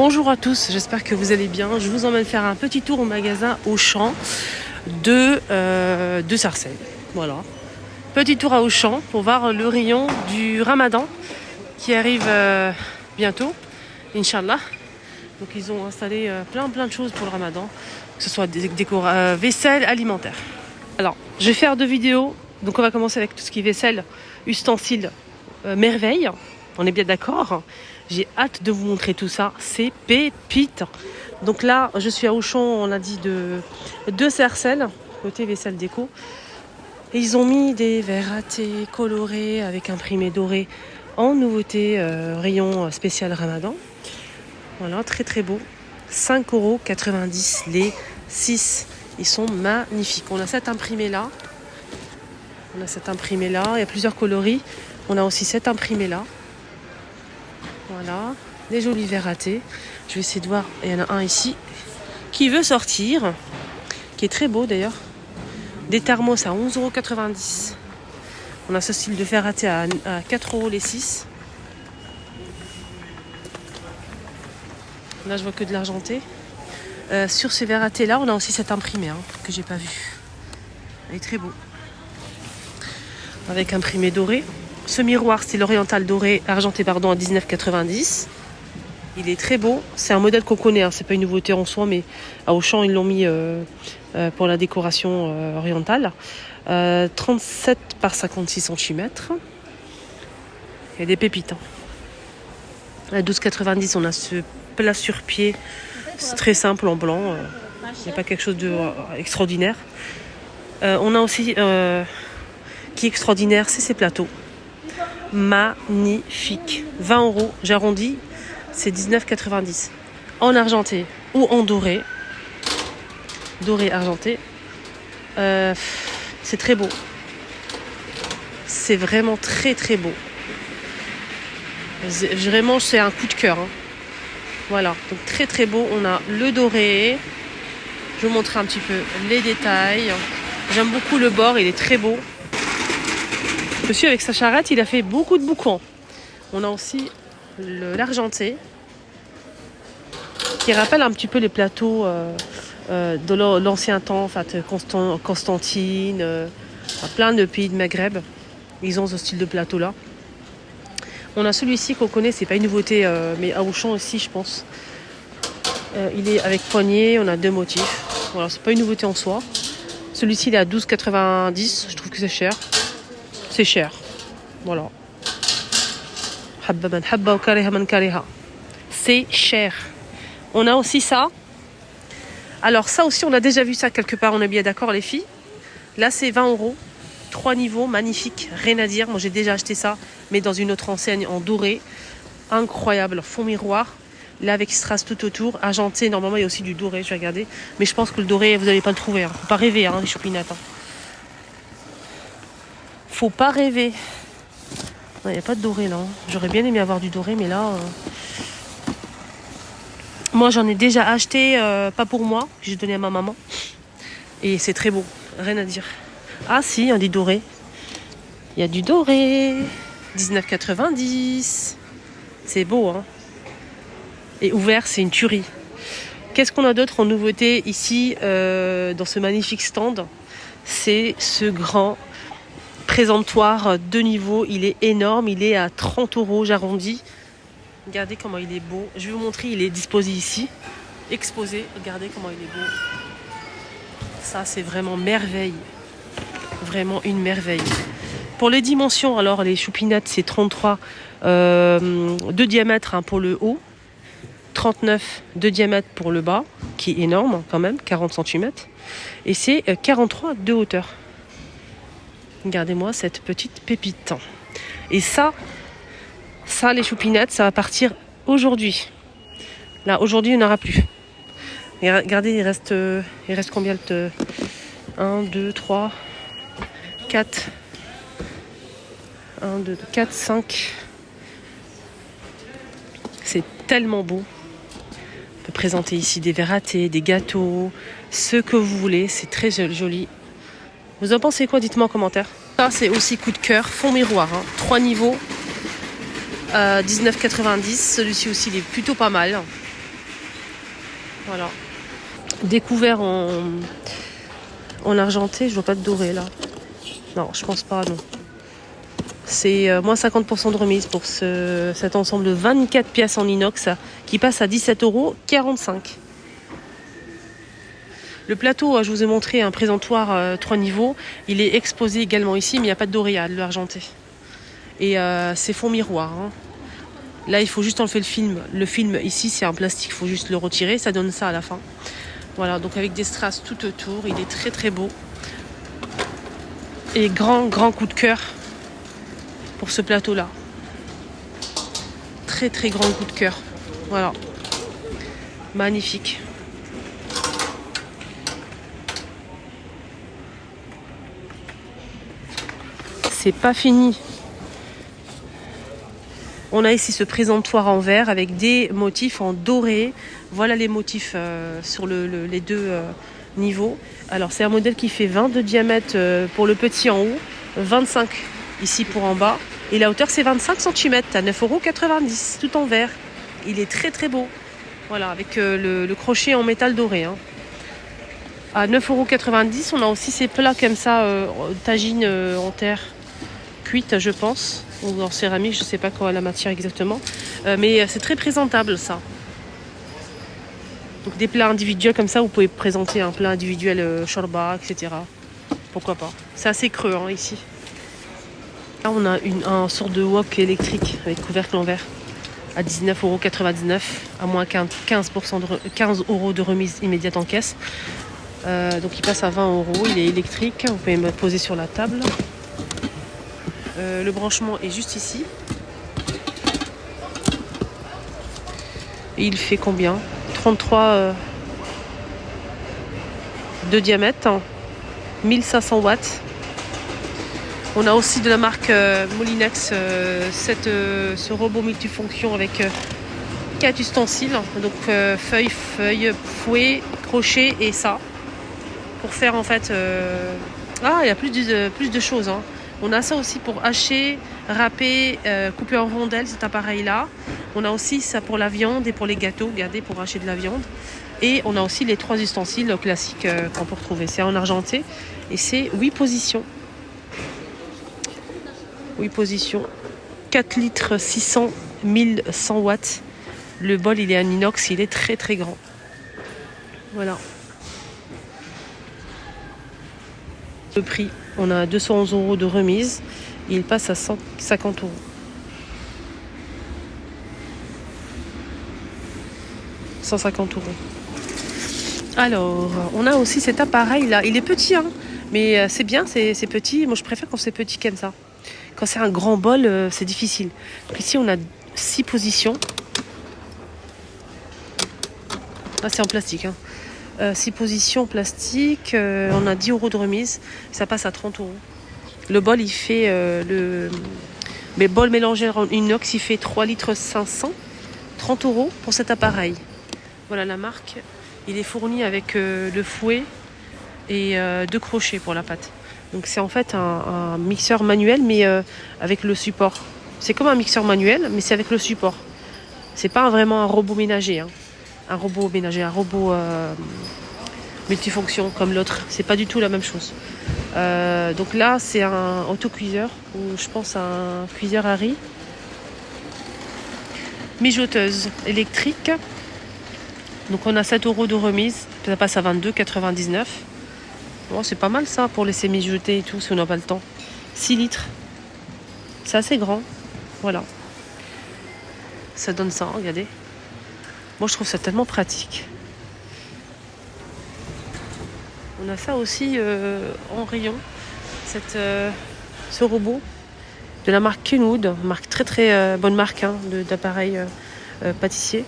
Bonjour à tous, j'espère que vous allez bien. Je vous emmène faire un petit tour au magasin Auchan de Sarcelles. Voilà. Petit tour à Auchan pour voir le rayon du Ramadan qui arrive bientôt, Inch'Allah. Donc ils ont installé plein de choses pour le Ramadan, que ce soit des vaisselle, alimentaire. Alors, je vais faire 2 vidéos. Donc on va commencer avec tout ce qui est vaisselle, ustensiles, merveille. On est bien d'accord. J'ai hâte de vous montrer tout ça. C'est pépite. Donc là, je suis à Auchan, on l'a dit, de Sarcelles, côté vaisselle déco. Et ils ont mis des verres à thé colorés avec imprimé doré en nouveauté, rayon spécial Ramadan. Voilà, très beau. 5,90 € les 6. Ils sont magnifiques. On a cet imprimé là. Il y a plusieurs coloris. On a aussi cet imprimé là. Voilà, des jolis verres à thé. Je vais essayer de voir, il y en a un ici qui veut sortir, qui est très beau d'ailleurs. Des thermos à 11,90 €. On a ce style de verre à thé à 4 € les 6. Là je vois que de l'argenté. Sur ces verres à thé là, on a aussi cet imprimé que j'ai pas vu. Il est très beau. Avec imprimé doré. Ce miroir, c'est l'oriental doré, argenté à 19,90 €. Il est très beau. C'est un modèle qu'on connaît, c'est pas une nouveauté en soi, mais à Auchan, ils l'ont mis pour la décoration orientale. 37 par 56 cm. Il y a des pépites. À 12,90 €, on a ce plat sur pied. C'est très simple en blanc. Il n'y a pas quelque chose d'extraordinaire. On a aussi, qui est extraordinaire, c'est ces plateaux. Magnifique. 20 €, j'arrondis, c'est 19,90 €. En argenté ou en doré. Doré argenté. C'est très beau. C'est vraiment très beau. Vraiment, c'est un coup de cœur. Voilà, donc très beau. On a le doré. Je vais vous montrer un petit peu les détails. J'aime beaucoup le bord, il est très beau. Monsieur, avec sa charrette, il a fait beaucoup de boucans. On a aussi l'argenté, qui rappelle un petit peu les plateaux de l'ancien temps, en fait, Constantine, plein de pays de Maghreb. Ils ont ce style de plateau-là. On a celui-ci qu'on connaît, c'est pas une nouveauté, mais à Auchan aussi, je pense. Il est avec poignée, on a 2 motifs. Voilà, c'est pas une nouveauté en soi. Celui-ci, il est à 12,90 €. Je trouve que c'est cher. C'est cher. Voilà. C'est cher. On a aussi ça. Alors ça aussi, on a déjà vu ça quelque part. On est bien d'accord, les filles. Là, c'est 20 €. 3 niveaux, magnifique. Rien à dire. Moi, j'ai déjà acheté ça, mais dans une autre enseigne en doré. Incroyable. Fond miroir. Là, avec strass tout autour. Argenté, normalement, il y a aussi du doré. Je vais regarder. Mais je pense que le doré, vous n'allez pas le trouver. Faut pas rêver, les choupinettes. Faut pas rêver. Il n'y a pas de doré là. J'aurais bien aimé avoir du doré, mais là... Moi, j'en ai déjà acheté, pas pour moi. J'ai donné à ma maman. Et c'est très beau. Rien à dire. Ah si, il y a du doré. Il y a du doré. 19,90 €. C'est beau, Et ouvert, c'est une tuerie. Qu'est-ce qu'on a d'autre en nouveauté ici, dans ce magnifique stand? C'est ce grand présentoir 2 niveaux. Il est énorme. Il est à 30 €, j'arrondis. Regardez comment il est beau. Je vais vous montrer, il est disposé ici. Exposé. Regardez comment il est beau. Ça, c'est vraiment merveille. Vraiment une merveille. Pour les dimensions, alors les choupinettes, c'est 33 de diamètre pour le haut. 39 de diamètre pour le bas, qui est énorme quand même, 40 cm. Et c'est 43 de hauteur. Regardez-moi cette petite pépite. Et ça, les choupinettes, ça va partir aujourd'hui. Là, aujourd'hui, il n'y en aura plus. Et regardez, il reste combien de... 1, 2, 3, 4... 1, 2, 4, 5... C'est tellement beau. On peut présenter ici des verres à thé, des gâteaux, ce que vous voulez. C'est très joli. Vous en pensez quoi? Dites-moi en commentaire. Ça, c'est aussi coup de cœur. Fond miroir. 3 niveaux. 19,90 €. Celui-ci aussi, il est plutôt pas mal. Voilà. Découvert en argenté. Je vois pas de doré là. Non, je pense pas, non. C'est moins 50% de remise pour cet ensemble de 24 pièces en inox qui passe à 17,45 €. Le plateau, je vous ai montré un présentoir 3 niveaux. Il est exposé également ici, mais il n'y a pas de doré, il y a de l'argenté. Et c'est fond miroir. Hein. Là, il faut juste enlever le film. Le film, ici, c'est un plastique, il faut juste le retirer. Ça donne ça à la fin. Voilà, donc avec des strass tout autour. Il est très très beau. Et grand coup de cœur pour ce plateau-là. Très très grand coup de cœur. Voilà. Magnifique. C'est pas fini. On a ici ce présentoir en verre avec des motifs en doré. Voilà les motifs sur les deux niveaux. Alors c'est un modèle qui fait 20 de diamètre pour le petit en haut, 25 ici pour en bas. Et la hauteur c'est 25 cm à 9,90 €, tout en verre. Il est très très beau. Voilà, avec le crochet en métal doré. Hein. À 9,90 €, on a aussi ces plats comme ça, tagine en terre cuite, je pense. Ou en céramique, je ne sais pas quoi la matière exactement. Mais c'est très présentable ça. Donc des plats individuels comme ça, vous pouvez présenter un plat individuel shorba, etc. Pourquoi pas. C'est assez creux hein, ici. Là on a un sort de wok électrique avec couvercle en verre à 19,99 €, à moins 15 € de remise immédiate en caisse. Donc il passe à 20 €, il est électrique, vous pouvez me poser sur la table. Le branchement est juste ici. Et il fait combien? 33 de diamètre, 1500 watts. On a aussi de la marque Molinex ce robot multifonction avec 4 ustensiles. Donc feuille, fouet, crochet et ça. Pour faire en fait... il y a plus de choses. Hein. On a ça aussi pour hacher, râper, couper en rondelles, cet appareil-là. On a aussi ça pour la viande et pour les gâteaux, regardez, pour hacher de la viande. Et on a aussi les 3 ustensiles classiques qu'on peut retrouver. C'est en argenté et c'est 8 positions. 8 positions. 4 litres 600, 1100 watts. Le bol, il est en inox, il est très très grand. Voilà. Le prix, on a 211 € de remise et il passe à 150 €. « 150 €. Alors, on a aussi cet appareil là. Il est petit, hein, mais c'est bien, c'est petit. Moi, je préfère quand c'est petit comme ça. Quand c'est un grand bol, c'est difficile. Donc ici, on a 6 positions. Ah, c'est en plastique, hein. 6 positions plastique, on a 10 € de remise, ça passe à 30 €. Le bol, il fait mais bol mélangé en inox, il fait 3 litres 500, 30 € pour cet appareil. Voilà la marque. Il est fourni avec le fouet et 2 crochets pour la pâte. Donc c'est en fait un mixeur manuel, mais avec le support. C'est comme un mixeur manuel, mais c'est avec le support. C'est pas vraiment un robot ménager. Hein. Un robot multifonction comme l'autre. C'est pas du tout la même chose. Donc là, c'est un autocuiseur, ou je pense un cuiseur à riz. Mijoteuse électrique. Donc on a 7 € de remise. Ça passe à 22,99 €. Bon, c'est pas mal ça pour laisser mijoter et tout si on n'a pas le temps. 6 litres. C'est assez grand. Voilà. Ça donne ça, regardez. Moi, je trouve ça tellement pratique. On a ça aussi en rayon. Ce robot de la marque Kenwood. Marque très très bonne marque hein, d'appareil pâtissier.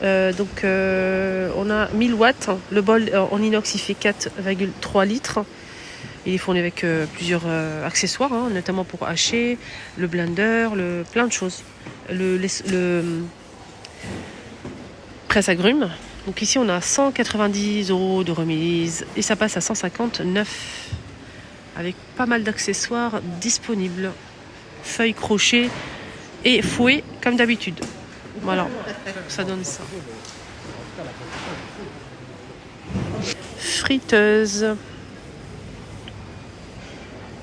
Donc, on a 1000 watts. Le bol en inox, il fait 4,3 litres. Il est fourni avec plusieurs accessoires, hein, notamment pour hacher, le blender, plein de choses. Le presse-agrumes. Donc ici, on a 190 € de remise et ça passe à 159 avec pas mal d'accessoires disponibles. Feuilles, crochets et fouet comme d'habitude. Voilà, ça donne ça. Friteuse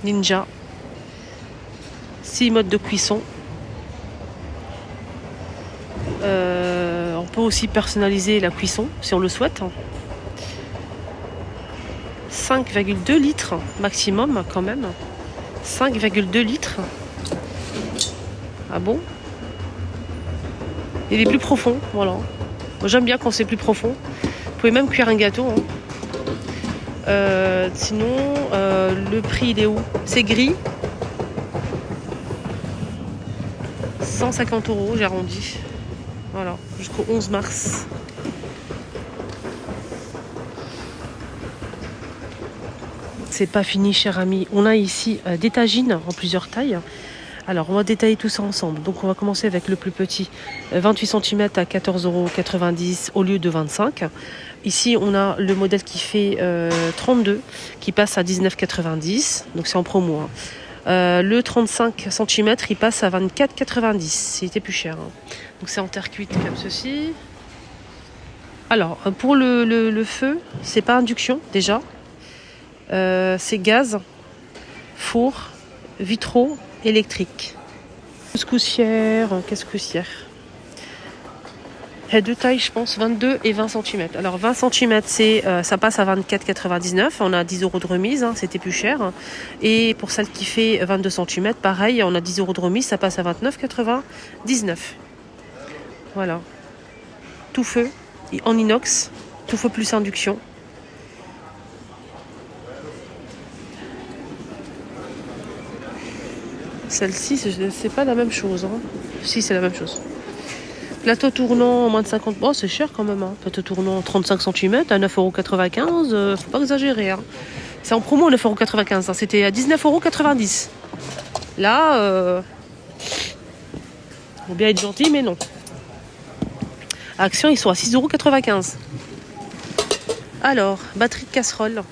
Ninja. 6 modes de cuisson. On peut aussi personnaliser la cuisson si on le souhaite. 5,2 litres maximum quand même. 5,2 litres. Ah bon? Il est plus profond, voilà. Moi, j'aime bien quand c'est plus profond. Vous pouvez même cuire un gâteau. Hein. Sinon, le prix il est où? C'est gris. 150 €, j'ai arrondi. Voilà, jusqu'au 11 mars. C'est pas fini, cher ami. On a ici des tagines en plusieurs tailles. Alors, on va détailler tout ça ensemble. Donc, on va commencer avec le plus petit, 28 cm à 14,90 € au lieu de 25. Ici, on a le modèle qui fait 32, qui passe à 19,90. Donc, c'est en promo. Hein. Le 35 cm, il passe à 24,90. C'était plus cher. Hein. Donc, c'est en terre cuite comme ceci. Alors, pour le feu, c'est pas induction déjà. C'est gaz, four, vitraux, électrique. Couscoussière. Il y a deux tailles, je pense, 22 et 20 cm. Alors 20 cm, ça passe à 24,99. On a 10 € de remise, hein, c'était plus cher. Et pour celle qui fait 22 cm, pareil, on a 10 € de remise, ça passe à 29,99. Voilà. Tout feu, en inox, tout feu plus induction. Celle-ci, c'est pas la même chose. Hein. Si, c'est la même chose. Plateau tournant, moins de 50... Oh, c'est cher quand même. Hein. Plateau tournant, 35 cm à 9,95 €. Faut pas exagérer. Hein. C'est en promo, 9,95 €. Hein. C'était à 19,90 €. Là, faut bien être gentil, mais non. Action, ils sont à 6,95 €. Alors, batterie de casserole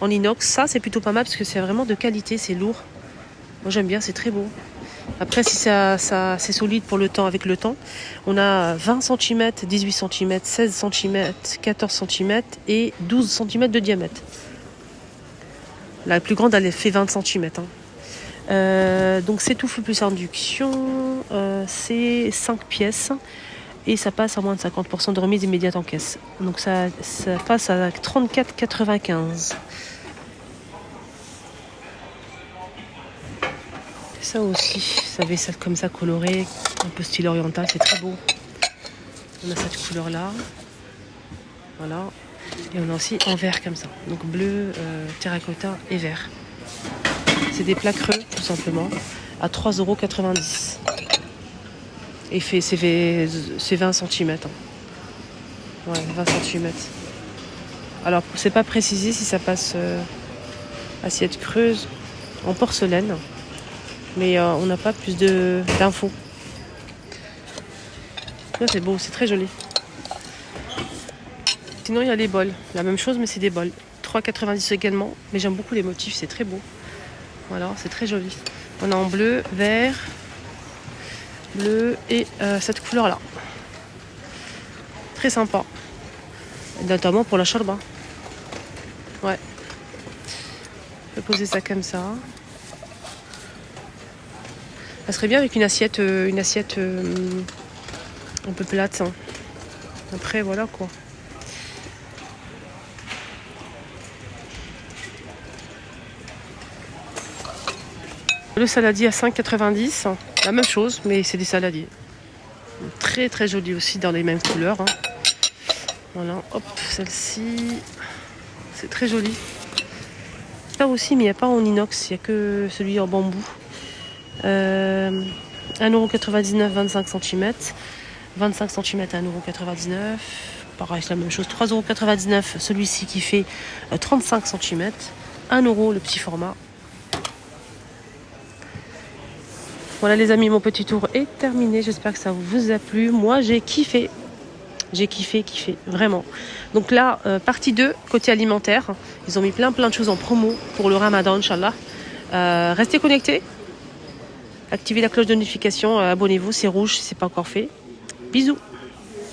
en inox. Ça, c'est plutôt pas mal parce que c'est vraiment de qualité. C'est lourd. Moi, j'aime bien. C'est très beau. Après, si ça c'est solide pour le temps, avec le temps, on a 20 cm, 18 cm, 16 cm, 14 cm et 12 cm de diamètre. La plus grande, elle fait 20 cm. Hein. Donc, c'est tout feu plus induction. C'est 5 pièces. Et ça passe à moins de 50% de remise immédiate en caisse. Donc, ça passe à 34,95 €. Ça aussi, ça vaisselle comme ça colorée, un peu style oriental, c'est très beau. On a cette couleur là, voilà, et on a aussi en vert comme ça, donc bleu, terracotta et vert. C'est des plats creux tout simplement, à 3,90 €. Et c'est 20 cm. Hein. Ouais, 20 cm. Alors, c'est pas précisé si ça passe assiette creuse en porcelaine. Mais on n'a pas plus d'infos. Là, c'est beau, c'est très joli. Sinon, il y a les bols. La même chose, mais c'est des bols. 3,90 € également. Mais j'aime beaucoup les motifs, c'est très beau. Voilà, c'est très joli. On a en bleu, vert, bleu et cette couleur-là. Très sympa. Notamment pour la charba. Ouais. Je vais poser ça comme ça. Ça serait bien avec une assiette un peu plate. Hein. Après, voilà quoi. Le saladier à 5,90 €. La même chose, mais c'est des saladiers. Très très joli aussi dans les mêmes couleurs. Hein. Voilà, hop, celle-ci. C'est très joli. Ça aussi, mais il n'y a pas en inox, il n'y a que celui en bambou. 1,99 €, 25 cm. 25 cm à 1,99 €. Pareil, c'est la même chose. 3,99 €, celui-ci qui fait 35 cm. 1 € le petit format. Voilà les amis, mon petit tour est terminé. J'espère que ça vous a plu. Moi, j'ai kiffé. J'ai kiffé, vraiment. Donc là, partie 2, côté alimentaire. Ils ont mis plein de choses en promo pour le Ramadan, Inch'Allah. Restez connectés. Activez la cloche de notification, abonnez-vous, c'est rouge si ce n'est pas encore fait. Bisous.